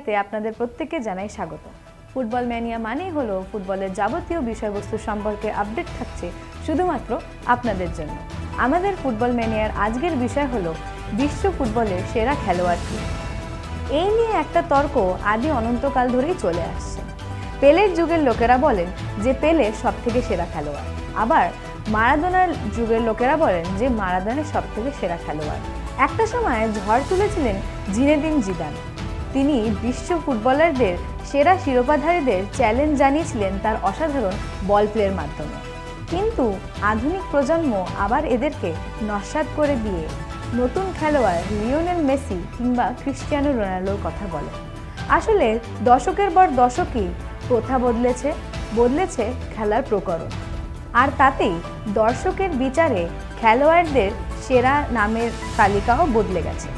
ম্যানিয়াতে আপনাদের প্রত্যেককে জানাই স্বাগত। ফুটবল ম্যানিয়া মানেই হলো ফুটবলের যাবতীয় বিষয়বস্তু সম্পর্কে আপডেট থাকছে শুধুমাত্র আপনাদের জন্য। আমাদের ফুটবল ম্যানিয়ার আজকের বিষয় হলো বিশ্ব ফুটবলের সেরা খেলোয়াড় কে। এই নিয়ে একটা তর্ক আদি অনন্তকাল ধরেই চলে আসছে। পেলের যুগের লোকেরা বলেন যে পেলে সবথেকে সেরা খেলোয়াড়, আবার মারাদোনার যুগের লোকেরা বলেন যে মারাদোনা সবথেকে সেরা খেলোয়াড়। একটা সময় ঝড় তুলেছিলেন জিনেদিন জিদান। তিনি বিশ্ব ফুটবলারদের সেরা শিরোপাধারীদের চ্যালেঞ্জ জানিয়েছিলেন তার অসাধারণ বল প্লের মাধ্যমে। কিন্তু আধুনিক প্রজন্ম আবার এদেরকে নস্যাৎ করে দিয়ে নতুন খেলোয়াড় লিওনেল মেসি কিংবা ক্রিস্টিয়ানো রোনাল্ডোর কথা বলে। আসলে দশকের পর দশকই প্রথা বদলেছে খেলার প্রকরণ, আর তাতেই দর্শকের বিচারে খেলোয়াড়দের সেরা নামের তালিকাও বদলে গেছে।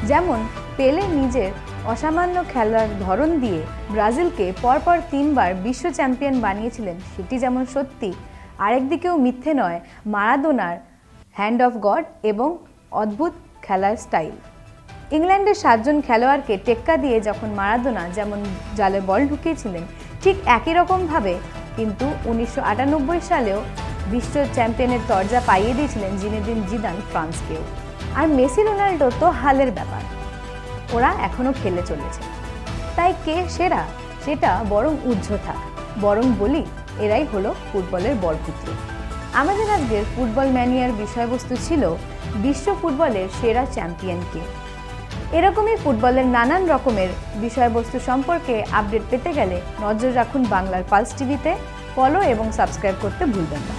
যেমন পেলে নিজের অসামান্য খেলার ধরন দিয়ে ব্রাজিলকে পরপর 3 বার বিশ্ব চ্যাম্পিয়ন বানিয়েছিলেন, সেটি যেমন সত্যি, আরেকদিকেও মিথ্যে নয় মারাদোনার হ্যান্ড অফ গড এবং অদ্ভুত খেলার স্টাইল। ইংল্যান্ডের 7 জন খেলোয়াড়কে টেক্কা দিয়ে যখন মারাদোনা যেমন জালে বল ঢুকিয়েছিলেন, ঠিক একই রকমভাবে কিন্তু 1998 সালেও বিশ্ব চ্যাম্পিয়নের দরজা পাইয়ে দিয়েছিলেন জিনেদিন জিদান ফ্রান্সকেও। আর মেসি রোনাল্ডো তো হালের ব্যাপার, ওরা এখনও খেলে চলেছে। তাই কে সেরা সেটা বরং উজ্জ্ব থাক, বরং বলি এরাই হলো ফুটবলের বরপুত্র। আমাদের আজকের ফুটবল ম্যানিয়ার বিষয়বস্তু ছিল বিশ্ব ফুটবলের সেরা চ্যাম্পিয়ন কে। এরকমই ফুটবলের নানান রকমের বিষয়বস্তু সম্পর্কে আপডেট পেতে গেলে নজর রাখুন বাংলার পালস টিভিতে। ফলো এবং সাবস্ক্রাইব করতে ভুলবেন না।